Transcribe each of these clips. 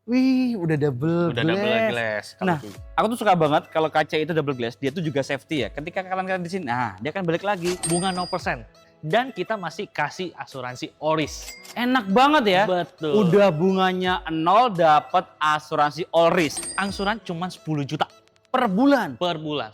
Wih, udah double Udah glass. double glass. Nah, aku tuh suka banget kalau kaca itu double glass, dia tuh juga safety ya. Ketika kalian di sini, nah dia kan balik lagi. Bunga 0%. Dan kita masih kasih asuransi Oris. Enak banget ya. Betul. Udah bunganya 0 dapat asuransi all risk. Angsuran cuma 10 juta Per bulan. per bulan.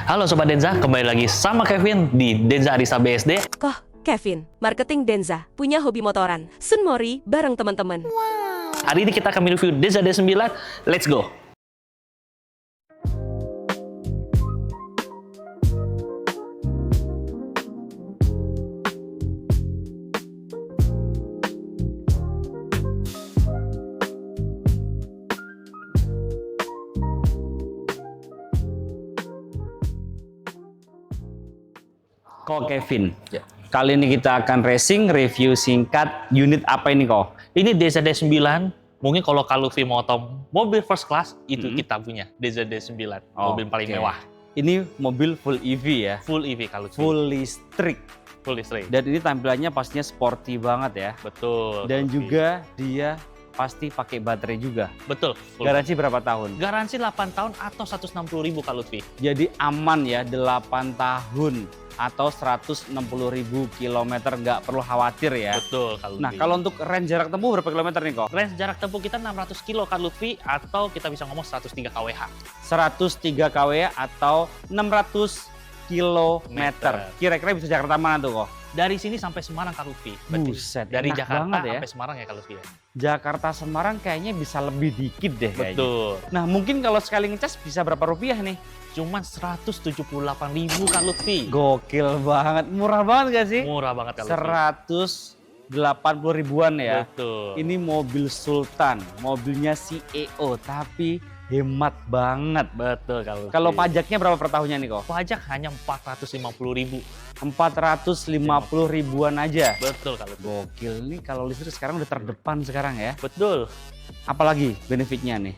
Halo Sobat Denza, kembali lagi sama Kevin di Denza Arisa BSD. Kevin, marketing Denza, punya hobi motoran. Sun Mori bareng teman-teman. Hari ini kita akan review Denza D9, let's go! Kok Kevin? Ya. Kali ini kita akan racing review singkat unit apa ini kok? Ini Denza D9, mungkin kalau Luffy mau mobil first class, itu kita punya Denza D9, mobil paling mewah. Ini mobil full EV ya? Full EV Luffy. Full listrik. Full listrik. Dan ini tampilannya pastinya sporty banget ya. Betul. Dan Luffy. juga dia pasti pakai baterai juga. Betul. Garansi berapa tahun? Garansi 8 tahun atau 160.000 Luffy. Jadi aman ya, 8 tahun atau 160.000 kilometer, nggak perlu khawatir ya. Betul Luffy. Nah, kalau untuk range jarak tempuh berapa kilometer nih kok? range jarak tempuh kita 600 kilo Luffy, atau kita bisa ngomong 103 kWh. 103 kW atau 600 kilometer. Kira-kira bisa Jakarta mana tuh kok? Dari sini sampai Semarang Luffy. Berarti Buset, dari enak Jakarta banget ya. sampai Semarang ya Luffy ya. Jakarta Semarang kayaknya bisa lebih dikit deh kayaknya. Betul. Nah, mungkin kalau sekali ngecas bisa berapa rupiah nih? Cuman 178.000 Luffy. Gokil banget, murah banget gak sih? Murah banget Luffy. 180 ribuan ya. Betul. Ini mobil Sultan, mobilnya CEO, tapi hemat banget. Betul Luffy. Kalau pajaknya berapa per tahunnya nih kok? pajak hanya 450.000. 450 ribuan aja. Betul Luffy. Gokil nih, kalau listrik sekarang udah terdepan sekarang ya. Betul. Apalagi benefitnya nih?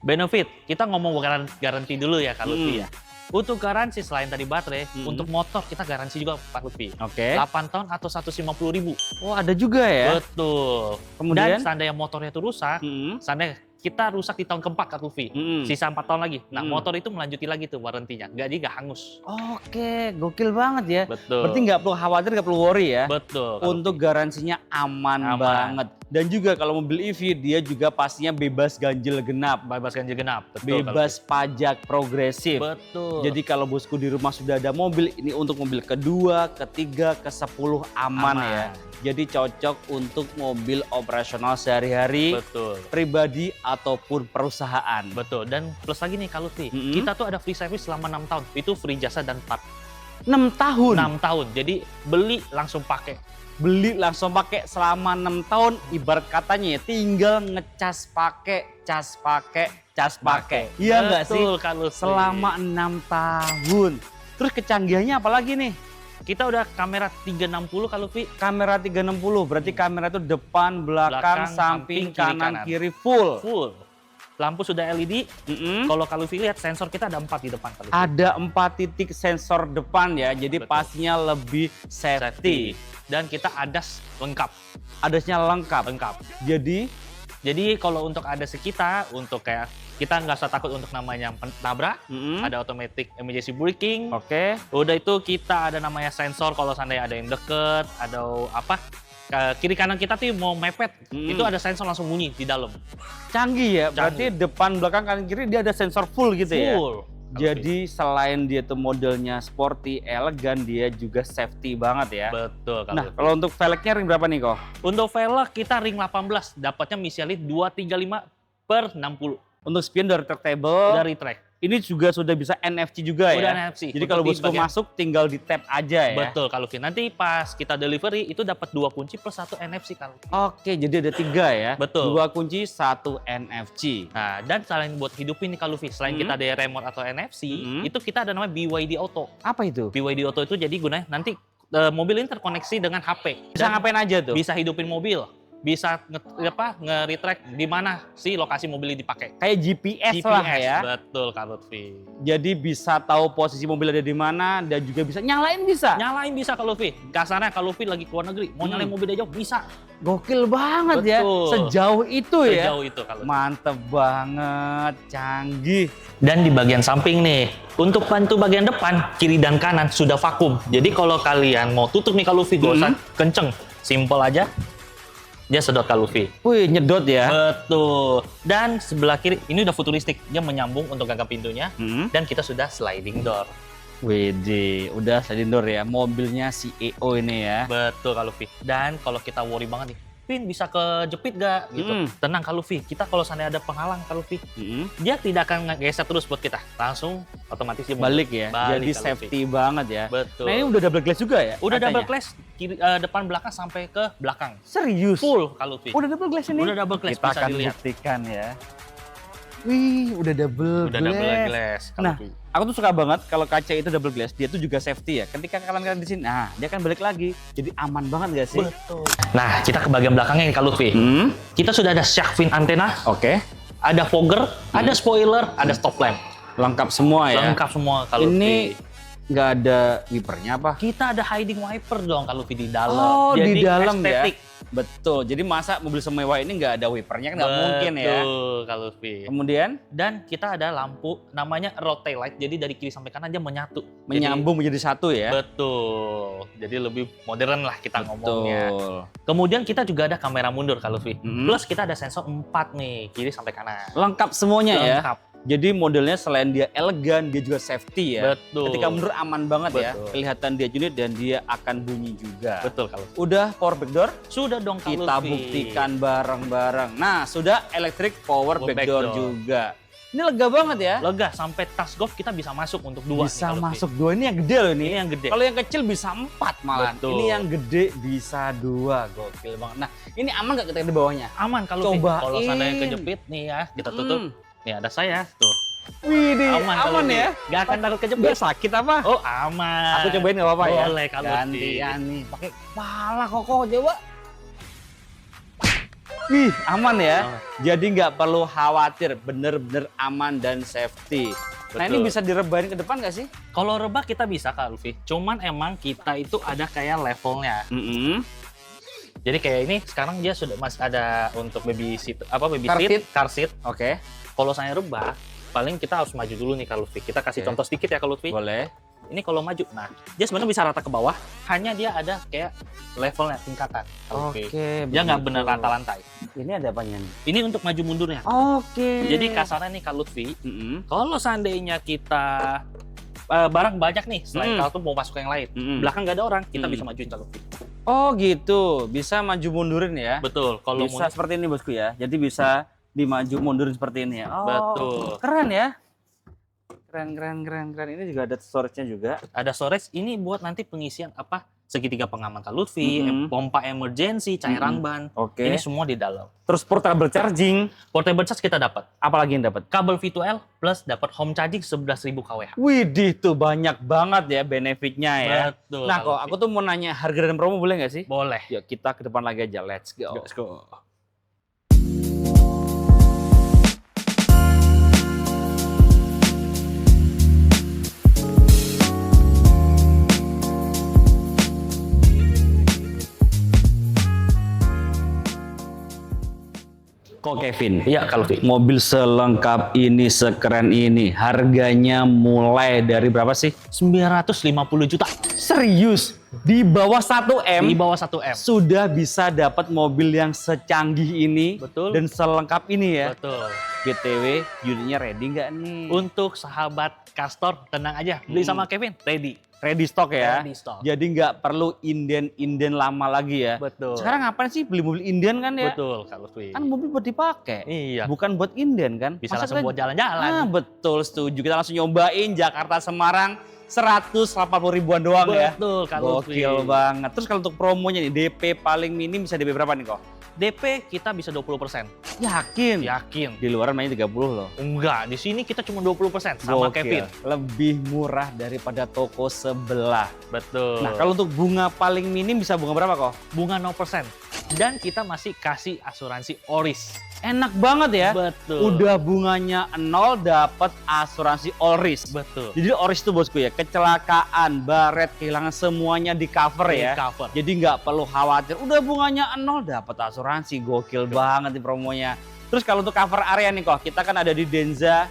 Benefit, kita ngomong garansi dulu ya Luffy ya. Untuk garansi selain tadi baterai, untuk motor kita garansi juga Luffy. Oke. 8 tahun atau 150.000. Oh, ada juga ya. Betul. Kemudian? Dan seandainya motornya itu rusak, seandainya kita rusak di tahun keempat Luffy, sisa 4 tahun lagi. Nah, motor itu melanjuti lagi tuh warrantinya, nggak hangus. Oke, gokil banget ya. Betul. Berarti nggak perlu khawatir, nggak perlu worry ya. Betul. Untuk garansinya aman banget. Dan juga kalau mobil EV dia juga pastinya bebas ganjil genap. Bebas ganjil genap. Betul. Bebas pajak progresif. Betul. Jadi kalau bosku di rumah sudah ada mobil, ini untuk mobil kedua, ketiga, ke-10 aman ya. Jadi cocok untuk mobil operasional sehari-hari, Betul. pribadi ataupun perusahaan. Betul. Dan plus lagi nih Luffy, kita tuh ada free service selama 6 tahun. Itu free jasa dan part. 6 tahun? 6 tahun. Jadi beli langsung pakai. Beli langsung pakai selama 6 tahun, ibarat katanya ya tinggal ngecas pakai, cas pakai. Iya nggak sih? Betul Luffy. Selama 6 tahun. Terus kecanggihannya apa lagi nih? Kita udah kamera 360 Luffy. Kamera 360, berarti kamera itu depan, belakang, samping, kanan, kiri full. Full. Lampu sudah LED. Kalau Luffy lihat sensor kita ada 4 di depan Luffy. Ada 4 titik sensor depan ya, jadi pastinya lebih safety. Dan kita ADAS lengkap. ADAS-nya lengkap. Jadi kalau untuk ADAS kita, untuk kayak kita nggak usah takut untuk namanya tabrak, ada automatic emergency braking. Oke. Udah itu kita ada namanya sensor kalau seandainya ada yang deket, ada apa, kiri kanan kita tuh mau mepet, itu ada sensor langsung bunyi di dalam. Canggih ya, berarti depan, belakang, kanan, kiri dia ada sensor full gitu ya? Full. Jadi selain dia tuh modelnya sporty, elegan, dia juga safety banget ya? Betul. Nah, kalau untuk velgnya ring berapa nih kok? Untuk velg kita ring 18, dapatnya Michelin 235/60. Untuk spion dari turntable, dari track. ini juga sudah bisa NFC juga ya? Udah NFC. Jadi kalau bosku masuk tinggal di tap aja ya? Betul Luffy. Nanti pas kita delivery itu dapat 2 kunci plus 1 NFC Luffy. Oke, jadi ada 3 ya? Betul. 2 kunci, 1 NFC. Nah, dan selain buat hidupin nih Luffy, selain kita ada remote atau NFC, itu kita ada namanya BYD Auto. Apa itu? BYD Auto itu jadi gunanya nanti mobil ini terkoneksi dengan HP. Bisa ngapain aja tuh? Bisa hidupin mobil. bisa nge-retrack di mana sih lokasi mobil ini dipakai. Kayak GPS, lah ya. Betul Kak Lutfi. Jadi bisa tahu posisi mobil ada di mana dan juga bisa nyalain bisa. Nyalain bisa Kak Lutfi. Kasarnya Kak Lutfi lagi ke luar negeri, mau nyalain mobil dari jauh bisa. Gokil banget ya. Betul. Sejauh itu ya. Sejauh itu Kak Lutfi. Mantep banget, canggih. Dan di bagian samping nih, untuk bantu bagian depan, kiri dan kanan sudah vakum. Jadi kalau kalian mau tutup nih Kak Lutfi, gak usah kenceng. Simple aja, dia sedot Kak Lutfi. Wih, nyedot ya. Betul. Dan sebelah kiri, ini udah futuristik. Dia menyambung untuk gagang pintunya. Dan kita sudah sliding door. Widih, udah sliding door ya. Mobilnya CEO ini ya. Betul Kak Lutfi. Dan kalau kita worry banget nih, Pin bisa kejepit gak? Gitu. Tenang Kak Lutfi, kita kalau seandainya ada penghalang Kak Lutfi, dia tidak akan ngegeser terus buat kita. Langsung otomatis dia balik ya. Balik, jadi Kak safety Lutfi. banget ya. Betul. Nah ini udah double glass juga ya? Udah katanya? double glass, kiri, depan belakang sampai ke belakang. Serius? Full Kak Lutfi. Udah double glass ini? Udah double glass, Kita bisa akan dilihat. buktikan ya. Wih, udah double Udah glass. double glass Kak Nah, Lutfi. aku tuh suka banget kalau kaca itu double glass, dia tuh juga safety ya. Ketika kalian di sini, nah dia kan balik lagi. Jadi aman banget gak sih? Betul. Nah, kita ke bagian belakangnya nih Kak Lutfi. Kita sudah ada shark fin antena, Oke. ada fogger, ada spoiler, ada stop lamp. Lengkap semua ya. Lengkap semua Kak Lutfi. Ini nggak ada wipernya apa? Kita ada hiding wiper dong Kak Lutfi di dalam. Oh, Jadi di dalam estetik. ya. Betul. Jadi masa mobil semewah ini nggak ada wipernya kan nggak mungkin ya. Betul Kak Lutfi. Kemudian Dan kita ada lampu namanya road tail light. Jadi dari kiri sampai kanan dia menyatu. menyambung menjadi satu ya. Betul. Jadi lebih modern lah kita ngomongnya. Betul. Kemudian kita juga ada kamera mundur Kak Lutfi. Mm-mm. Plus kita ada sensor 4 nih, kiri sampai kanan. Lengkap semuanya ya. Lengkap. Jadi modelnya selain dia elegan, dia juga safety ya. Betul. Ketika mundur aman banget ya. Betul. Kelihatan dia unit dan dia akan bunyi juga. Betul Kak Lutfi. Udah power back door? Sudah dong Kak Kita Lutfi. buktikan bareng-bareng. Nah, sudah electric power back Back door door. juga. Ini lega banget ya. Lega sampai tas golf kita bisa masuk untuk 2 Bisa masuk 2, ini yang gede loh Ini ini. yang gede. Kalau yang kecil bisa 4 malah. Betul. Ini yang gede bisa 2, gokil banget. Nah, ini aman gak kita di bawahnya? Aman kalau Cobain. kalau seandainya kejepit nih ya, kita tutup. Nih ada saya tuh. Widih, Aman, aman Lutfi. ya? Gak akan takut kejepit. Gak sakit apa? Oh aman. Aku cobain gak apa-apa ya? Boleh Kak Lutfi. Gantian nih, pakai kepala kokoh coba. Wih, aman ya. Jadi nggak perlu khawatir, bener-bener aman dan safety. Nah ini Betul. bisa direbahin ke depan nggak sih? Kalau rebah kita bisa Kak Lutfi. Cuman emang kita itu ada kayak levelnya. Jadi kayak ini sekarang dia sudah masih ada untuk baby seat Car seat. car seat. Oke, Kalau saya rebah, paling kita harus maju dulu nih Kak Lutfi. Kita kasih Oke. contoh sedikit ya Kak Lutfi. boleh. Ini kalau maju, nah dia sebenarnya bisa rata ke bawah. Hanya dia ada kayak levelnya, tingkatan. Kak Lutfi. Dia nggak bener rata lantai. Ini ada apanya nih? Ini untuk maju mundurnya. Oke. Jadi kasarnya nih Kak Lutfi, kalau seandainya kita barang banyak nih, selain kalau tuh mau masuk ke yang lain, belakang nggak ada orang, kita bisa majuin Kak Lutfi. Oh gitu, bisa maju mundurin ya? Betul. Kalau Bisa seperti ini bosku ya. Jadi bisa dimaju mundurin seperti ini ya. Oh, Betul. keren ya. Keren. Ini juga ada storage-nya juga. ada storage, ini buat nanti pengisian apa? Segitiga pengaman Kak Lutfi, pompa emergency, cairan ban. Oke. Ini semua di dalam. Terus portable charging. Portable charge kita dapat. Apalagi yang dapat? Kabel V2L plus dapat home charging 11.000 kWh. Widih tuh banyak banget ya benefitnya ya. Betul. Nah Kak kok Lutfi. aku tuh mau nanya harga dan promo boleh nggak sih? boleh. Yuk kita ke depan lagi aja, let's go. Let's go. Kok Kevin? Iya Kak Lutfi. Mobil selengkap ini, sekeren ini, harganya mulai dari berapa sih? 950 juta. Serius? Di bawah 1M? Di bawah 1M. Sudah bisa dapat mobil yang secanggih ini. Betul. Dan selengkap ini ya. Betul. BTW, unitnya ready nggak nih? Untuk sahabat Castor, tenang aja. Beli sama Kevin, ready. Ready stock ya? Ready stock. Jadi nggak perlu inden lama lagi ya? Betul. Sekarang ngapain sih beli mobil inden kan ya? Betul Kak Lutfi. Kan mobil buat dipakai. Iya. Bukan buat inden kan? Bisa Masa langsung kita- buat jalan-jalan. Ah, betul, setuju. Kita langsung nyobain Jakarta Semarang 180 ribuan doang ya. Betul Kak Lutfi. Gokil banget. Terus kalau untuk promonya nih, DP paling minim bisa DP berapa nih kok? DP kita bisa 20%. Yakin? Yakin. Di luaran mainnya 30 loh. Enggak, di sini kita cuma 20% sama Gokil. Kevin. Lebih murah daripada toko sebelah. Betul. Nah, kalau untuk bunga paling minim bisa bunga berapa kok? bunga 0%. Dan kita masih kasih asuransi Oris. Enak banget ya. Betul. Udah bunganya 0 dapat asuransi all risk. Betul. Jadi all risk itu bosku ya, kecelakaan, baret, kehilangan semuanya di cover ya. Cover. Jadi nggak perlu khawatir. Udah bunganya 0 dapat asuransi. Gokil banget nih promonya. Terus kalau untuk cover area nih kok, kita kan ada di Denza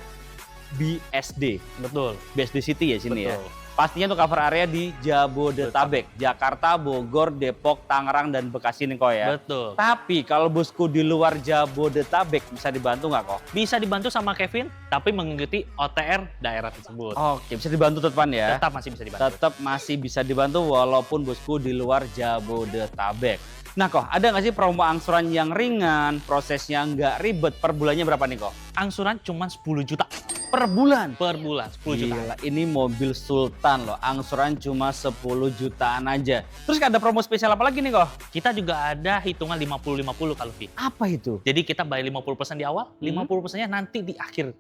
BSD. Betul. BSD City ya sini ya. Betul. Pastinya untuk cover area di Jabodetabek, Jakarta, Bogor, Depok, Tangerang, dan Bekasi nih kok ya. Betul. Tapi kalau bosku di luar Jabodetabek bisa dibantu nggak kok? Bisa dibantu sama Kevin, tapi mengikuti OTR daerah tersebut. Oke, bisa dibantu teman ya. Tetap masih bisa dibantu. Tetap masih bisa dibantu walaupun bosku di luar Jabodetabek. Nah kok, ada nggak sih promo angsuran yang ringan, prosesnya nggak ribet, per bulannya berapa nih kok? Angsuran cuma 10 juta Per bulan? per bulan, 10 juta. Gila, ini mobil Sultan loh, angsuran cuma 10 jutaan aja. Terus ada promo spesial apa lagi nih kok? Kita juga ada hitungan 50-50 kalau Fi. Apa itu? Jadi kita bayar 50% di awal, 50%-nya nanti di akhir.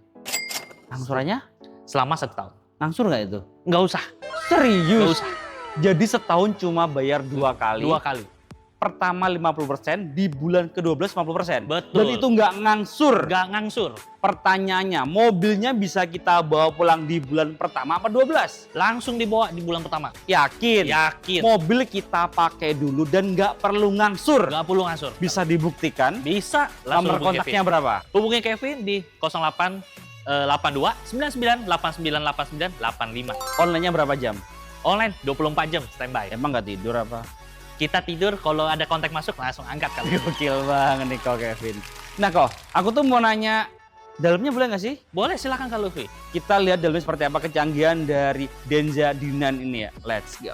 Angsurannya? Selama 1 tahun. Langsung nggak itu? Nggak usah. Serius? Nggak usah. Jadi setahun cuma bayar 2 kali. 2 kali. Pertama 50%, di bulan ke-12 50%. Betul. Dan itu nggak ngangsur. Nggak ngangsur. Pertanyaannya, mobilnya bisa kita bawa pulang di bulan pertama apa 12? Langsung dibawa di bulan pertama. Yakin? Yakin. Mobil kita pakai dulu dan nggak perlu ngangsur. Nggak perlu ngangsur. Bisa dibuktikan. Bisa. Nomor hubungi kontaknya Kevin. berapa? Hubungi Kevin di 08 82 99 89 89 85. Online-nya berapa jam? Online 24 jam standby. Emang nggak tidur apa? Kita tidur kalau ada kontak masuk langsung angkat kali. Gokil banget nih kok Kevin. Nah kok, aku tuh mau nanya, dalamnya boleh nggak sih? Boleh silakan Kak Lutfi. Kita lihat dalamnya seperti apa kecanggihan dari Denza Dinan ini ya. Let's go.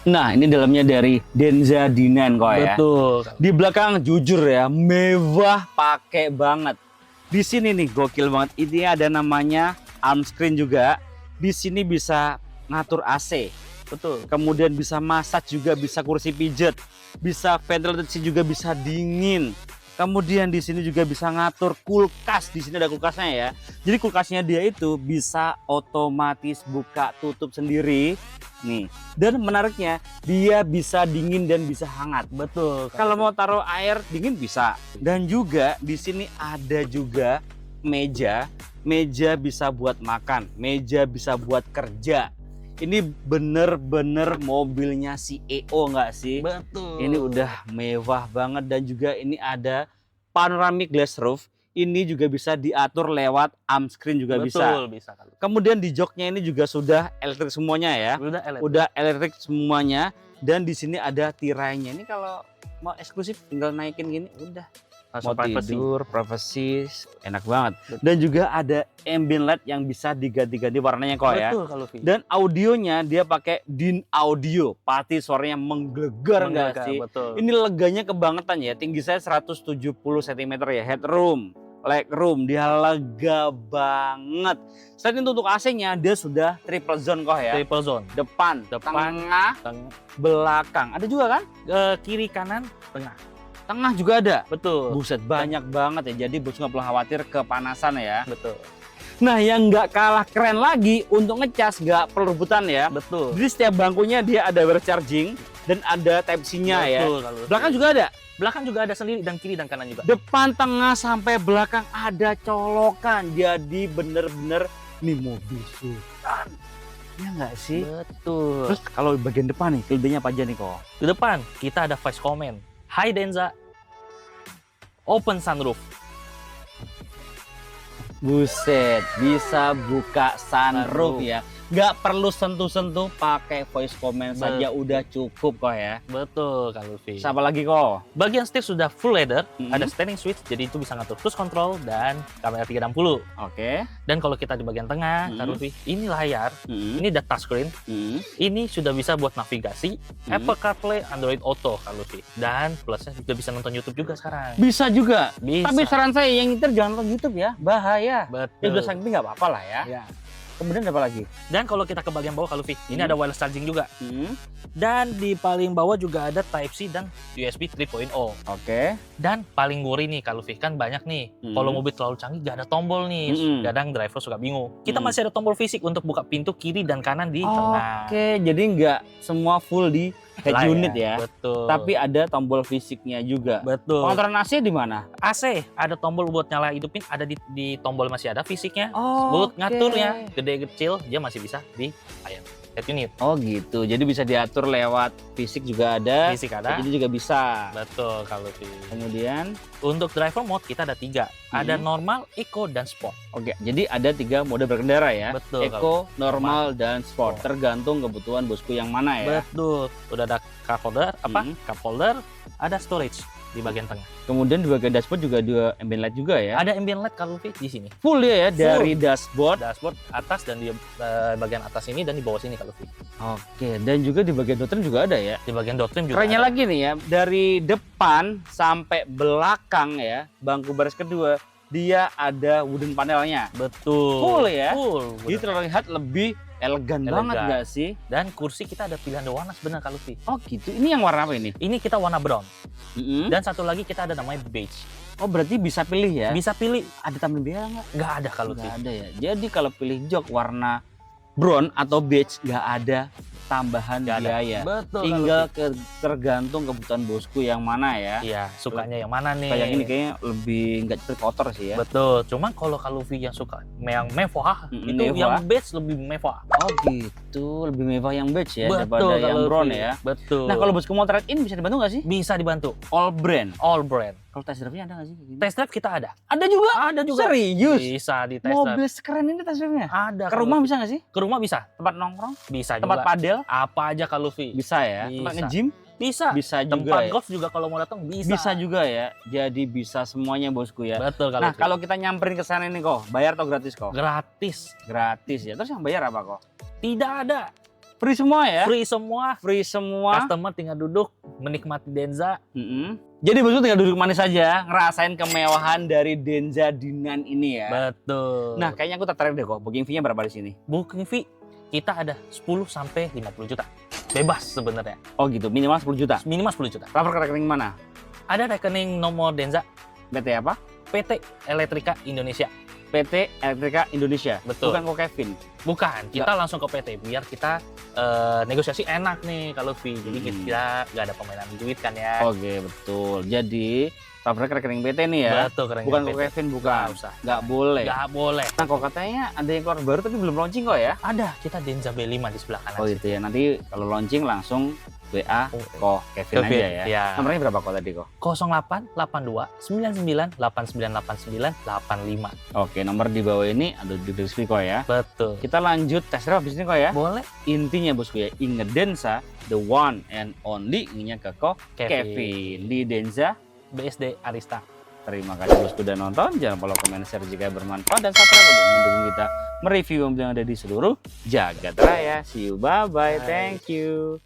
Nah ini dalamnya dari Denza Dinan kok ya. Betul. Di belakang jujur ya, mewah pakai banget. Di sini nih gokil banget. Ini ada namanya arm screen juga. Di sini bisa ngatur AC. Betul. Kemudian bisa masak juga, bisa kursi pijet, bisa ventilasi juga, bisa dingin. Kemudian di sini juga bisa ngatur kulkas. Di sini ada kulkasnya ya. Jadi kulkasnya dia itu bisa otomatis buka tutup sendiri. Nih. Dan menariknya dia bisa dingin dan bisa hangat. Betul. Kalau mau taruh air dingin bisa. Dan juga di sini ada juga meja. Meja bisa buat makan, meja bisa buat kerja. Ini bener-bener mobilnya CEO nggak sih? Betul. Ini udah mewah banget dan juga ini ada panoramic glass roof. Ini juga bisa diatur lewat arm screen juga bisa. Betul, bisa. Kemudian di joknya ini juga sudah elektrik semuanya ya. Udah elektrik semuanya dan di sini ada tirainya. Ini kalau mau eksklusif tinggal naikin gini udah. Mau tidur, privacy, enak banget. Dan juga ada ambient light yang bisa diganti-ganti warnanya kok ya. Betul kalau Lutfi. Dan audionya dia pakai DIN audio, pasti suaranya menggelegar nggak sih? Betul. Ini leganya kebangetan ya, tinggi saya 170 cm ya, headroom, legroom, dia lega banget. Selain itu untuk AC-nya dia sudah triple zone kok ya. Triple zone. Depan, tengah, belakang. Ada juga kan? Kiri kanan tengah. Tengah juga ada. Betul. Buset, banyak banget ya. Jadi bos nggak perlu khawatir kepanasan ya. Betul. Nah, yang nggak kalah keren lagi untuk ngecas nggak perlu rebutan ya. Betul. Jadi setiap bangkunya dia ada wire charging dan ada Type C-nya ya. Betul, kalau Belakang juga ada. Belakang juga ada sendiri dan kiri dan kanan juga. Depan, tengah sampai belakang ada colokan. Jadi bener-bener nih mobil Sultan. Ya nggak sih? Betul. Terus kalau bagian depan nih, kelebihannya apa aja nih kok? Di depan kita ada voice comment. Hai Denza. Open sunroof. Buset, bisa buka sunroof ya. Nggak perlu sentuh-sentuh, pakai voice comment saja udah cukup kok ya. Betul Kak Lutfi. Siapa lagi kok? Bagian setir sudah full leather, Mhm. ada standing switch, jadi itu bisa ngatur cruise control dan kamera 360. Oke. Dan kalau kita di bagian tengah, Kak Mhm. Lutfi, ini layar, Mhm. ini ada touchscreen, Mhm. ini sudah bisa buat navigasi, Apple CarPlay, Android Auto Kak Lutfi. Dan plusnya juga bisa nonton YouTube juga sekarang. Bisa juga. Bisa. Tapi saran saya yang nyetir jangan nonton YouTube ya, bahaya. Ya Betul. udah samping nggak apa-apa lah ya. Ya. Kemudian apa lagi? Dan kalau kita ke bagian bawah Kak Lutfi, ini ada wireless charging juga. Dan di paling bawah juga ada Type-C dan USB 3.0. Oke. Dan paling nguri nih Kak Lutfi, kan banyak nih. Kalau mobil terlalu canggih gak ada tombol nih. Kadang driver suka bingung. Kita masih ada tombol fisik untuk buka pintu kiri dan kanan di tengah. Oke, jadi nggak semua full di head Lah unit ya. Betul. Tapi ada tombol fisiknya juga. betul. Pengontrolan AC di mana? AC ada tombol buat nyala hidupin, ada di tombol masih ada fisiknya. Oh, Buat ngaturnya gede kecil dia masih bisa di head unit. Oh gitu, jadi bisa diatur lewat fisik juga ada, Fisik ada. jadi juga bisa. Betul kalau Lutfi. Kemudian, Untuk driver mode kita ada 3. Ada normal, eco, dan sport. oke, jadi ada 3 mode berkendara ya. Betul. Eco, normal, dan sport. Tergantung kebutuhan bosku yang mana ya. Betul. Udah ada cup holder, cup holder, ada storage di bagian tengah. Kemudian di bagian dashboard juga ada ambient light juga ya. Ada ambient light kalau Lutfi di sini. Full ya dari dashboard. Dashboard atas dan di bagian atas ini dan di bawah sini kalau Lutfi. Oke, dan juga di bagian door trim juga ada ya. Di bagian door trim juga Kerennya ada. lagi nih ya, dari depan sampai belakang ya, bangku baris kedua, dia ada wooden panelnya. Betul. Full ya. Full. Jadi terlihat lebih elegan banget Elegan. gak sih? Dan kursi kita ada pilihan warna sebenarnya kalau Lutfi. Oh gitu, ini yang warna apa ini? Ini kita warna brown. Mm-mm. Dan satu lagi kita ada namanya beige. Oh berarti bisa pilih ya? Bisa pilih. Ada tambahan biaya nggak? Nggak ada kalau Lutfi. Nggak ada ya. Jadi kalau pilih jok warna brown atau beige nggak ada tambahan Nggak ada. biaya. Betul. Tinggal tergantung kebutuhan bosku yang mana ya. Iya, sukanya yang mana nih? Kayak ini kayaknya lebih nggak cepet kotor sih ya. Betul. Cuman kalau Lutfi yang suka yang mewah, itu mewah. yang beige lebih mewah. Oh gitu, lebih mewah yang beige ya daripada yang kalau brown Lutfi. ya. Betul. Nah kalau bosku mau trade in bisa dibantu nggak sih? bisa dibantu. All brand. All brand. Kalau test drive-nya ada nggak sih? kayak gini? Test drive kita ada. Ada juga. Ada juga. Serius? Bisa di test drive. Mobil sekeren ini test drive-nya. Ada. Ke rumah bisa nggak sih? Ke rumah bisa. Tempat nongkrong? Bisa Tempat juga. padel? Apa aja kalau Lutfi? Bisa ya. Tempat Bisa. nge-gym? Bisa. Bisa juga Tempat ya. golf juga kalau mau datang bisa. Bisa juga ya. Jadi bisa semuanya bosku ya. Betul kalau Nah Lutfi. kalau kita nyamperin ke sana ini kok, bayar atau gratis kok? gratis. Gratis ya. Terus yang bayar apa kok? Tidak ada. Free semua ya? Free semua. Free semua. Customer tinggal duduk menikmati Denza. Mm-mm. Jadi bosku tinggal duduk manis saja, ngerasain kemewahan dari Denza Dinan ini ya. Betul. Nah kayaknya aku tertarik deh kok. Booking fee-nya berapa di sini? booking fee kita ada 10 sampai 50 juta. Bebas sebenarnya. Oh gitu, minimal 10 juta. Minimal 10 juta. Transfer ke rekening mana? Ada rekening nomor Denza PT apa? PT Elektrika Indonesia. PT Elektrika Indonesia. Betul. Bukan kok Kevin. Bukan, kita langsung ke PT biar kita negosiasi enak nih kalau fee. Jadi kita nggak ada permainan duit kan ya. Oke betul. Jadi transfer ke rekening PT nih ya. Betul, keren. Bukan kok Kevin, bukan. Nggak usah. Nggak boleh. Nggak boleh. Nah kok katanya ada yang keluar baru tapi belum launching kok ya? Ada, kita Denza B5 di sebelah kanan. Oh gitu ya. Nanti kalau launching langsung WA kok Kevin Kevin, aja ya. ya. Nomornya berapa kok tadi kok? 0882 99 8989 85. Oke, nomor di bawah ini ada di deskripsi kok ya. Betul. Kita lanjut tes drive abis ini kok ya. Boleh. Intinya bosku ya, inget Denza, the one and only, inginnya ke kok Kevin di Denza. BSD Arista. Terima kasih bosku udah nonton. Jangan lupa komen, share jika bermanfaat dan subscribe untuk mendukung kita mereview mobil yang ada di seluruh jagat raya. See you, bye bye, thank you.